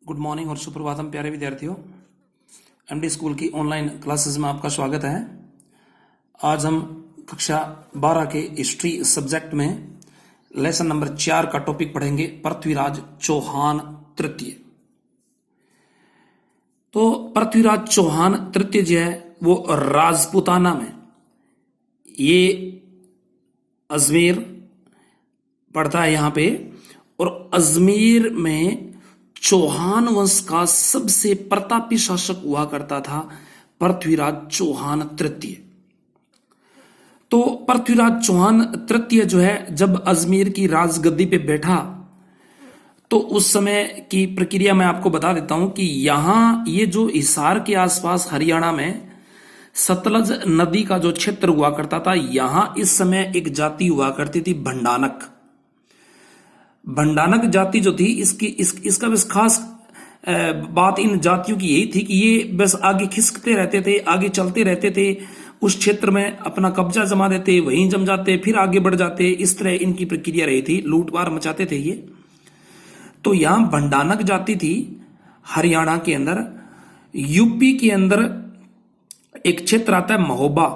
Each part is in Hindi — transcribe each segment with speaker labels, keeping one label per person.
Speaker 1: गुड मॉर्निंग और सुप्रभातम प्यारे विद्यार्थियों। एमडी स्कूल की ऑनलाइन क्लासेस में आपका स्वागत है। आज हम कक्षा 12 के हिस्ट्री सब्जेक्ट में लेसन नंबर 4 का टॉपिक पढ़ेंगे, पृथ्वीराज चौहान तृतीय। तो पृथ्वीराज चौहान तृतीय जो है वो राजपूताना में, ये अजमेर पड़ता है यहाँ पे, और अजमेर में चौहान वंश का सबसे प्रतापी शासक हुआ करता था पृथ्वीराज चौहान तृतीय। तो पृथ्वीराज चौहान तृतीय जो है जब अजमेर की राजगद्दी पे बैठा तो उस समय की प्रक्रिया मैं आपको बता देता हूं कि यहां ये जो हिसार के आसपास हरियाणा में सतलज नदी का जो क्षेत्र हुआ करता था, यहां इस समय एक जाति हुआ करती थी भंडानक। भंडानक जाति जो थी इसका बस खास बात इन जातियों की यही थी कि ये बस आगे खिसकते रहते थे, आगे चलते रहते थे, उस क्षेत्र में अपना कब्जा जमा देते, वहीं जम जाते, फिर आगे बढ़ जाते। इस तरह इनकी प्रक्रिया रही थी, लूटमार मचाते थे ये। तो यहां भंडानक जाति थी हरियाणा के अंदर। यूपी के अंदर एक क्षेत्र आता है महोबा।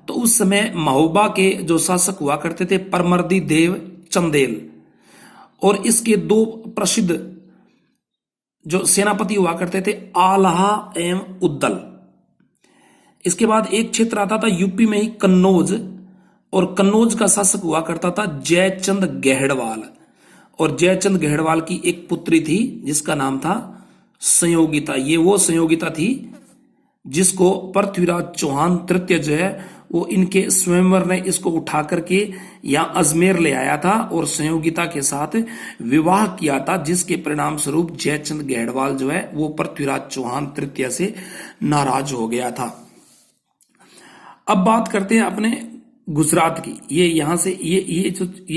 Speaker 1: तो उस समय महोबा के जो शासक हुआ करते थे परमर्दी देव चंदेल, और इसके दो प्रसिद्ध जो सेनापति हुआ करते थे आल्हा एवं उद्दल। इसके बाद एक क्षेत्र आता था यूपी में ही कन्नौज, और कन्नौज का शासक हुआ करता था जयचंद गहड़वाल, और जयचंद गहड़वाल की एक पुत्री थी जिसका नाम था संयोगिता। ये वो संयोगिता थी जिसको पृथ्वीराज चौहान तृतीय जो है वो इनके स्वयंवर ने इसको उठा करके यहां अजमेर ले आया था और संयोगिता के साथ विवाह किया था, जिसके परिणाम स्वरूप जयचंद गहड़वाल जो है वो पृथ्वीराज चौहान तृतीय से नाराज हो गया था। अब बात करते हैं अपने गुजरात की। ये यहां से ये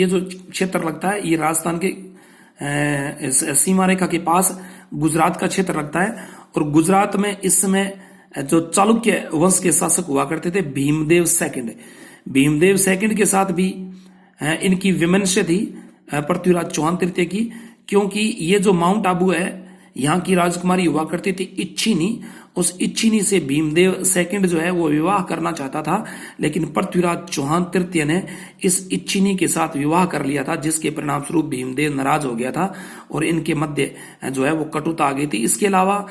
Speaker 1: जो क्षेत्र लगता है ये राजस्थान के सीमा रेखा के पास गुजरात का क्षेत्र लगता है। और गुजरात में इस समय जो चालुक्य वंश के शासक हुआ करते थे भीमदेव सेकंड, भीमदेव सेकंड के साथ भी इनकी विमर्श थी पृथ्वीराज चौहान तृतीय की, क्योंकि ये जो माउंट आबू है यहाँ की राजकुमारी हुआ करती थी इच्छिनी। उस इच्छिनी से भीमदेव सेकंड जो है वो विवाह करना चाहता था, लेकिन पृथ्वीराज चौहान तृतीय ने इस इच्छिनी के साथ विवाह कर लिया था, जिसके परिणाम स्वरूप भीमदेव नाराज हो गया था और इनके मध्य जो है वो कटुता आ गई थी। इसके अलावा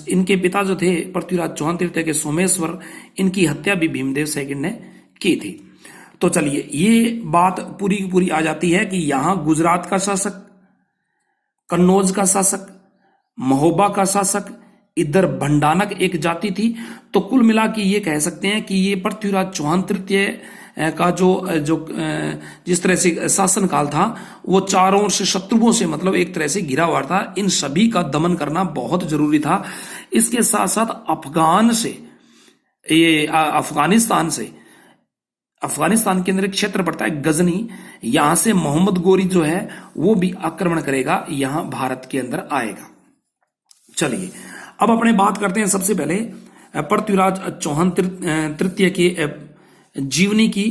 Speaker 1: इनके पिता जो थे पृथ्वीराज चौहान तृतीय के सोमेश्वर, इनकी हत्या भी भीमदेव सेकंड ने की थी। तो चलिए ये बात पूरी की पूरी आ जाती है कि यहां गुजरात का शासक, कन्नौज का शासक, महोबा का शासक, इधर भंडानक एक जाति थी। तो कुल मिला के ये कह सकते हैं कि ये पृथ्वीराज चौहान तृतीय का जो जिस तरह से शासन काल था वो चारों ओर से शत्रुओं से मतलब एक तरह से घिरा हुआ था। इन सभी का दमन करना बहुत जरूरी था। इसके साथ साथ अफगानिस्तान के अंदर एक क्षेत्र पड़ता है गजनी, यहां से मोहम्मद गोरी जो है वो भी आक्रमण करेगा, यहां भारत के अंदर आएगा। चलिए अब अपने बात करते हैं सबसे पहले पृथ्वीराज चौहान तृतीय के जीवनी की।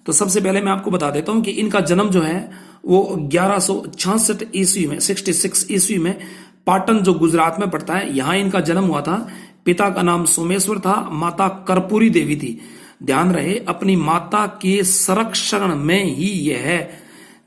Speaker 1: तो सबसे पहले मैं आपको बता देता हूं कि इनका जन्म जो है वो 1166 ईस्वी में 66 ईस्वी में पाटन जो गुजरात में पड़ता है यहाँ इनका जन्म हुआ था। पिता का नाम सोमेश्वर था, माता कर्पूरी देवी थी। ध्यान रहे अपनी माता के संरक्षण में ही यह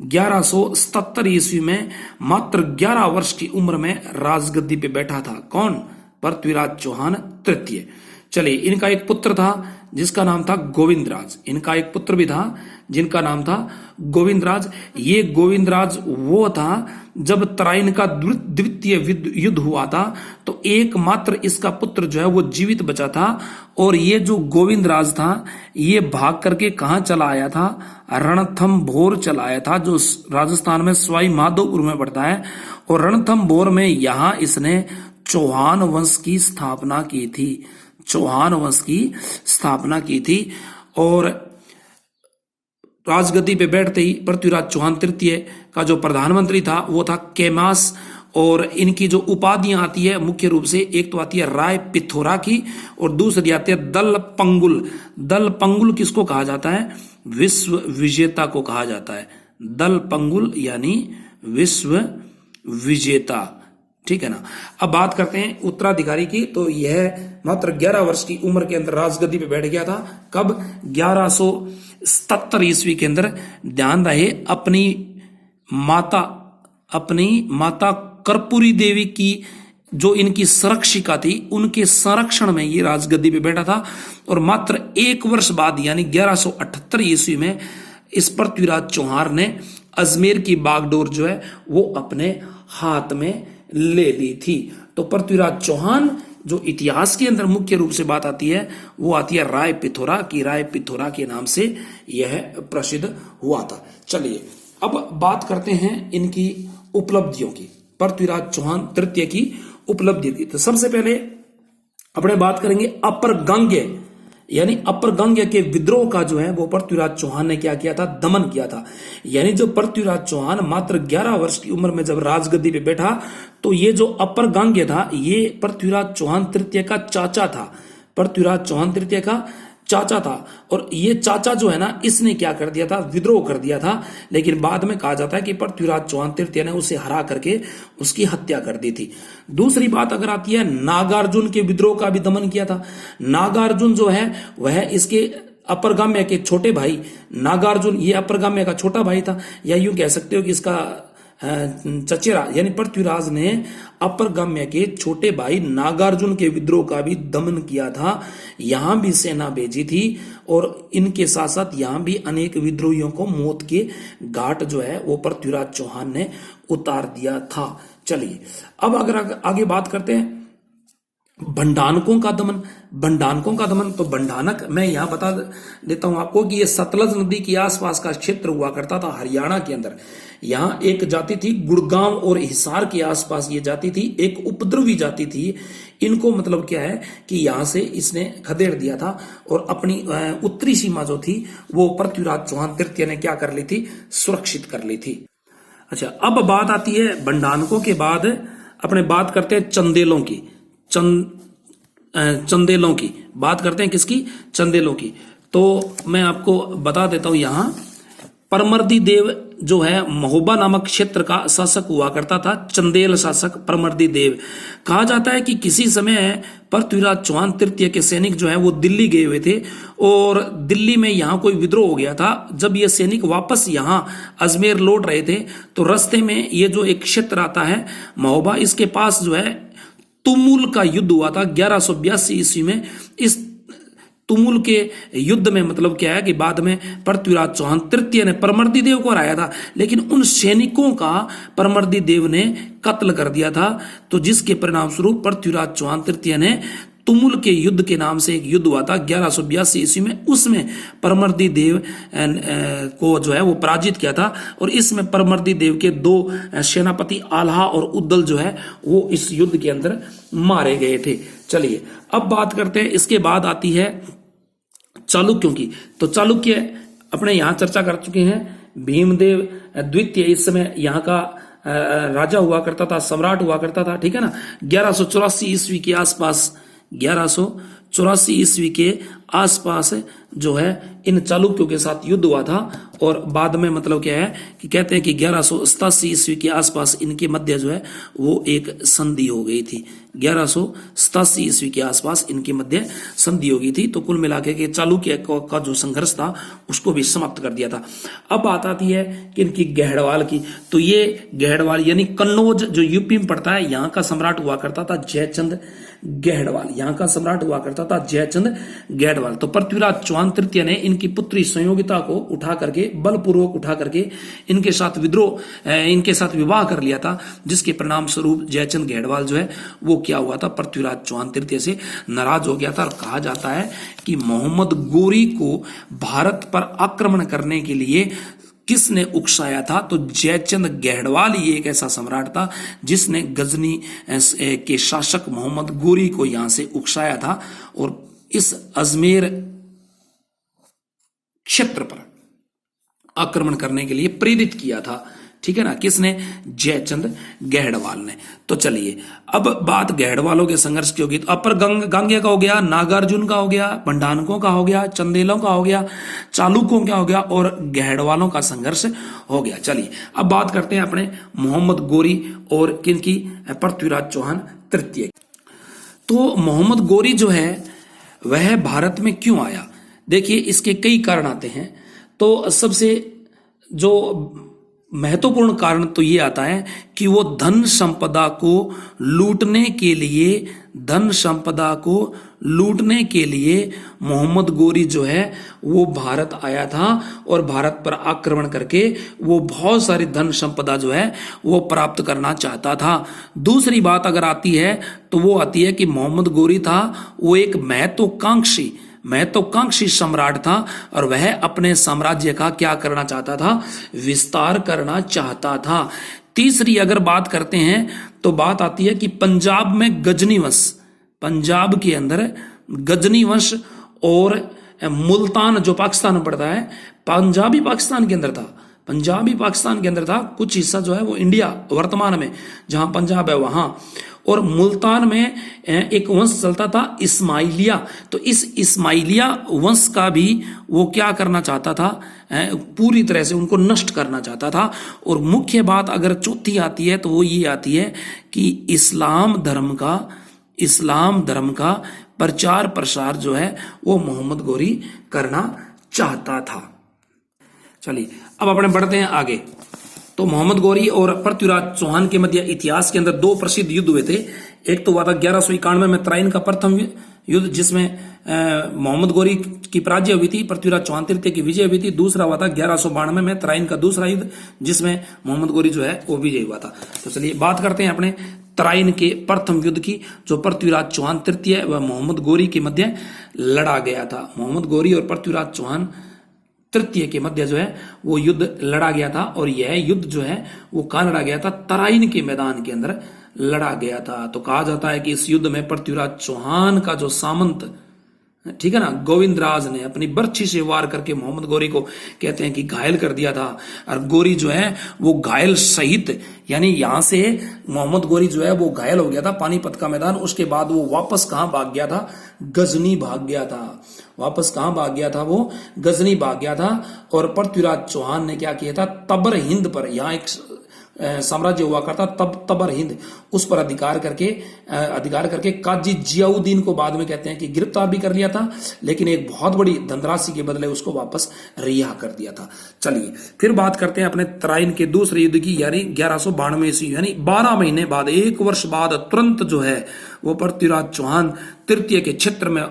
Speaker 1: 1177 ईस्वी में मात्र 11 वर्ष की उम्र में राजगद्दी पे बैठा था। कौन? पृथ्वीराज चौहान तृतीय। चलिए इनका एक पुत्र था जिसका नाम था गोविंदराज। इनका एक पुत्र भी था जिनका नाम था गोविंदराज। ये गोविंदराज वो था जब तराइन का द्वितीय युद्ध हुआ था तो एकमात्र इसका पुत्र जो है वो जीवित बचा था। और ये जो गोविंदराज था ये भाग करके कहां चला आया था? रणथंभौर चला आया था, जो राजस्थान में सवाई माधोपुर में पड़ता है। और रणथंभौर में यहां इसने चौहान वंश की स्थापना की थी, चौहान वंश की स्थापना की थी। और राजगद्दी पे बैठते ही पृथ्वीराज चौहान तृतीय का जो प्रधानमंत्री था वो था कैमास। और इनकी जो उपाधियां आती है मुख्य रूप से एक तो आती है राय पिथौरा की और दूसरी आती है दल पंगुल। दल पंगुल किसको कहा जाता है? विश्व विजेता को कहा जाता है। दल पंगुल यानी विश्व विजेता। ठीक है ना। अब बात करते हैं उत्तराधिकारी की, तो यह मात्र 11 वर्ष की उम्र के अंदर राजगद्दी पे बैठ गया था। कब? 1177 ईस्वी के अंदर। ध्यान रहे अपनी माता कर्पूरी देवी की जो इनकी संरक्षिका थी, उनके संरक्षण में ये राजगद्दी पे बैठा था। और मात्र 1 वर्ष बाद यानी 1178 ईस्वी में इस पृथ्वीराज चौहान ने अजमेर की बागडोर जो है वो अपने हाथ में ले ली थी। तो पृथ्वीराज चौहान जो इतिहास के अंदर मुख्य रूप से बात आती है वो आती है राय पिथौरा की। राय पिथौरा के नाम से यह प्रसिद्ध हुआ था। चलिए अब बात करते हैं इनकी उपलब्धियों की, पृथ्वीराज चौहान तृतीय की उपलब्धि की। तो सबसे पहले अपने बात करेंगे अपर गंगे यानी अपर गंगे के विद्रोह का जो है वो पृथ्वीराज चौहान ने क्या किया था? दमन किया था। यानी जो पृथ्वीराज चौहान मात्र 11 वर्ष की उम्र में जब राजगद्दी पे बैठा, तो ये जो अपर गंगे था ये पृथ्वीराज चौहान तृतीय का चाचा था। पृथ्वीराज चौहान तृतीय का चाचा था। और ये चाचा जो है ना, इसने क्या कर दिया था? विद्रोह कर दिया था। लेकिन बाद में कहा जाता है कि पृथ्वीराज चौहान तृतीय ने उसे हरा करके उसकी हत्या कर दी थी। दूसरी बात अगर आती है, नागार्जुन के विद्रोह का भी दमन किया था। नागार्जुन जो है वह इसके अपरगाम्य के छोटे भाई, नागार्जुन ये अपरगाम्य का छोटा भाई था, या यूं कह सकते हो कि इसका चचेरा, यानी पृथ्वीराज ने अपरगाम्य के छोटे भाई नागार्जुन के विद्रोह का भी दमन किया था। यहां भी सेना भेजी थी और इनके साथ साथ यहां भी अनेक विद्रोहियों को मौत के घाट जो है वो पृथ्वीराज चौहान ने उतार दिया था। चलिए अब अगर आगे बात करते हैं भंडानकों का दमन। भंडानकों का दमन, तो भंडानक मैं यहां बता देता हूं आपको कि यह सतलज नदी के आसपास का क्षेत्र हुआ करता था हरियाणा के अंदर। यहां एक जाति थी गुड़गांव और हिसार के आसपास ये जाति थी, एक उपद्रवी जाति थी। इनको मतलब क्या है कि यहां से इसने खदेड़ दिया था और अपनी उत्तरी सीमा जो थी वो पृथ्वीराज चौहान तृतीय ने क्या कर ली थी? सुरक्षित कर ली थी। अच्छा, अब बात आती है भंडानकों के बाद अपने बात करते हैं चंदेलों की। चंदेलों की बात करते हैं, किसकी? चंदेलों की। तो मैं आपको बता देता हूं, यहां परमर्दी देव जो है महोबा नामक क्षेत्र का शासक हुआ करता था। चंदेल शासक परमर्दी देव। कहा जाता है कि किसी समय पृथ्वीराज चौहान तृतीय के सैनिक जो है वो दिल्ली गए हुए थे और दिल्ली में यहां कोई विद्रोह हो गया था। जब ये सैनिक वापस यहां अजमेर लौट रहे थे तो रास्ते में ये जो एक क्षेत्र आता है महोबा, इसके पास जो है तुमुल का युद्ध हुआ था 1182 ईस्वी में। इस तुमुल के युद्ध में मतलब क्या है कि बाद में पृथ्वीराज चौहान तृतीय ने परमर्दी देव को हराया था, लेकिन उन सैनिकों का परमर्दी देव ने कत्ल कर दिया था। तो जिसके परिणाम स्वरूप पृथ्वीराज चौहान तृतीय ने तुमुल के युद्ध के नाम से एक युद्ध हुआ था 1182 ईस्वी में, उसमें परमर्दी देव को जो है वो पराजित किया था। और इसमें परमर्दी देव के 2 सेनापति आल्हा और उद्दल जो है वो इस युद्ध के अंदर मारे गए थे। चलिए अब बात करते हैं, इसके बाद आती है चालुक्यों की। तो चालुक्य अपने यहां चर्चा कर चुके हैं। भीमदेव द्वितीय इस समय यहाँ का राजा हुआ करता था, सम्राट हुआ करता था, ठीक है ना। 1184 ईस्वी के आसपास 1184 ईस्वी के आसपास जो है इन चालुक्यों के साथ युद्ध हुआ था। और बाद में मतलब क्या है कि कहते हैं कि 1187 ईस्वी के आसपास इनके मध्य जो है वो एक संधि हो गई थी। 1187 ईस्वी के आसपास इनके मध्य संधि हो गई थी। तो कुल मिला के चालुक्य का जो संघर्ष था उसको भी समाप्त कर दिया था। अब बात आती है कि इनकी गहड़वाल की। तो ये गहड़वाल यानी कन्नौज जो यूपी में पड़ता है, यहाँ का सम्राट हुआ करता था जयचंद गहड़वाल। यहाँ का सम्राट हुआ करता था जयचंद गहड़वाल। तो पृथ्वीराज चौहान तृतीय ने इनकी पुत्री संयोगिता को उठा करके, बलपूर्वक उठा करके इनके साथ विवाह कर लिया था, जिसके परिणाम स्वरूप जयचंद गहड़वाल जो है वो क्या हुआ था? पृथ्वीराज चौहान तृतीय से नाराज हो गया था। और कहा जाता है कि मोहम्मद गोरी को भारत पर आक्रमण करने के लिए किसने उकसाया था? तो जयचंद गहड़वाल ही एक ऐसा सम्राट था जिसने गजनी के शासक मोहम्मद गोरी को यहां से उकसाया था और इस अजमेर क्षेत्र पर आक्रमण करने के लिए प्रेरित किया था, ठीक है ना, किसने? जयचंद गहड़वाल ने। तो चलिए अब बात गहड़वालों के संघर्ष की होगी। तो अपर गांगे का हो गया, नागार्जुन का हो गया, भंडारकों का हो गया, चंदेलों का हो गया, चालुक्यों का हो गया और गहड़वालों का संघर्ष हो गया। चलिए अब बात करते हैं अपने मोहम्मद गोरी और किनकी? पृथ्वीराज चौहान तृतीय। तो मोहम्मद गोरी जो है वह भारत में क्यों आया? देखिए इसके कई कारण आते हैं। तो सबसे जो महत्वपूर्ण कारण तो ये आता है कि वो धन संपदा को लूटने के लिए मोहम्मद गोरी जो है वो भारत आया था और भारत पर आक्रमण करके वो बहुत सारी धन संपदा जो है वो प्राप्त करना चाहता था। दूसरी बात अगर आती है तो वो आती है कि मोहम्मद गोरी था वो एक महत्वाकांक्षी सम्राट था और वह अपने साम्राज्य का क्या करना चाहता था? विस्तार करना चाहता था। तीसरी अगर बात करते हैं तो बात आती है कि पंजाब के अंदर गजनी वंश और मुल्तान जो पाकिस्तान में पड़ता है, पंजाबी पाकिस्तान के अंदर था। कुछ हिस्सा जो है वो इंडिया वर्तमान में जहां पंजाब है वहां, और मुल्तान में एक वंश चलता था इस्माइलिया। तो इस इस्माइलिया वंश का भी वो क्या करना चाहता था? पूरी तरह से उनको नष्ट करना चाहता था। और मुख्य बात अगर चौथी आती है तो वो ये आती है कि इस्लाम धर्म का प्रचार प्रसार जो है वो मोहम्मद गोरी करना चाहता था। चलिए अब अपने बढ़ते हैं आगे। तो मोहम्मद गोरी और पृथ्वीराज चौहान के मध्य इतिहास के अंदर दो प्रसिद्ध युद्ध हुए थे। एक तो हुआ था 1191 में तराइन का प्रथम युद्ध, जिसमें मोहम्मद गोरी की पराजय हुई थी, पृथ्वीराज चौहान तृतीय की विजय हुई थी। दूसरा हुआ था 1192 में तराइन का दूसरा युद्ध, जिसमें मोहम्मद गोरी जो है वो विजय हुआ था। तो चलिए बात करते हैं अपने तराइन के प्रथम युद्ध की, जो पृथ्वीराज चौहान तृतीय व मोहम्मद गोरी के मध्य लड़ा गया था। मोहम्मद गोरी और पृथ्वीराज चौहान तृतीय के मध्य जो है वो युद्ध लड़ा गया था। और यह युद्ध जो है वो कहां लड़ा गया था? तराइन के मैदान के अंदर लड़ा गया था। तो कहा जाता है कि इस युद्ध में पृथ्वीराज चौहान का जो सामंत, ठीक है ना, गोविंदराज ने अपनी बर्छी से वार करके मोहम्मद गोरी को कहते हैं कि घायल कर दिया था। और गोरी जो है वो घायल सहित, यानी यहां से मोहम्मद गोरी जो है वो घायल हो गया था पानीपत का मैदान। उसके बाद वो वापस कहां भाग गया था? गजनी भाग गया था। वो गजनी भाग गया था। और पृथ्वीराज चौहान ने क्या किया था? तबर हिंद पर, यहाँ एक साम्राज्य हुआ करता तबर हिंद, उस पर अधिकार करके काजी जियाउद्दीन को बाद में कहते हैं कि गिरफ्तार भी कर लिया था, लेकिन एक बहुत बड़ी धनराशि के बदले उसको वापस रिहा कर दिया था। चलिए फिर बात करते हैं अपने तराइन के दूसरे युद्ध की, यानी 1192 ईस्वी, यानी 12 महीने बाद, 1 वर्ष बाद तुरंत जो है वो पृथ्वीराज चौहान तृतीय के क्षेत्र में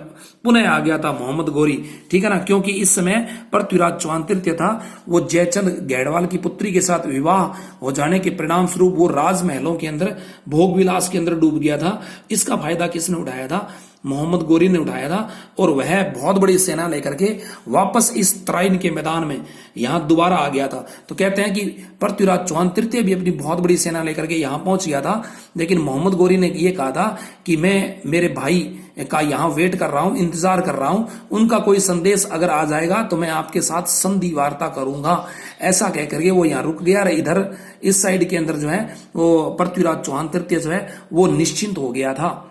Speaker 1: पुनः आ गया था मोहम्मद गोरी, ठीक है ना, क्योंकि इस समय पृथ्वीराज चौहान तृतीय था वो जयचंद गहड़वाल की पुत्री के साथ विवाह हो जाने के परिणाम स्वरूप वो राजमहलों के अंदर भोग विलास के अंदर डूब गया था। इसका फायदा किसने उठाया था? मोहम्मद गोरी ने उठाया था। और वह बहुत बड़ी सेना लेकर के वापस इस तराइन के मैदान में यहां दोबारा आ गया था। तो कहते हैं कि पृथ्वीराज चौहान तृतीय भी अपनी बहुत बड़ी सेना लेकर के यहां पहुंच गया था, लेकिन मोहम्मद गोरी ने यह कहा था कि मैं मेरे भाई का यहां वेट कर रहा हूं, इंतजार कर रहा हूं, उनका कोई संदेश अगर आ जाएगा तो मैं आपके साथ संधि वार्ता करूंगा। ऐसा कहकर के वो यहां रुक गया। इधर इस साइड के अंदर जो है वो पृथ्वीराज चौहान तृतीय जो है वो निश्चिंत हो गया था।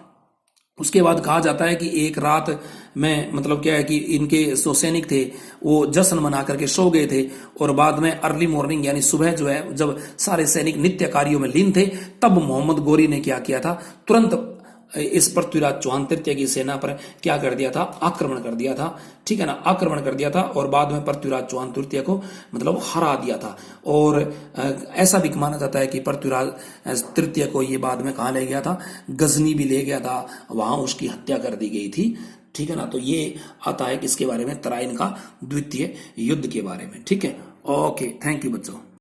Speaker 1: उसके बाद कहा जाता है कि एक रात में, मतलब क्या है कि इनके जो सैनिक थे वो जश्न मना करके सो गए थे, और बाद में अर्ली मॉर्निंग यानी सुबह जो है जब सारे सैनिक नित्य कार्यों में लीन थे, तब मोहम्मद गोरी ने क्या किया था? तुरंत इस पृथ्वीराज चौहान तृतीय की सेना पर क्या कर दिया था? आक्रमण कर दिया था, ठीक है ना, आक्रमण कर दिया था। और बाद में पृथ्वीराज चौहान तृतीय को मतलब हरा दिया था। और ऐसा भी माना जाता है कि पृथ्वीराज तृतीय को ये बाद में कहाँ ले गया था? गजनी भी ले गया था, वहां उसकी हत्या कर दी गई थी, ठीक है ना। तो ये आता है किसके बारे में? तराइन का द्वितीय युद्ध के बारे में, ठीक है। ओके, थैंक यू बच्चों।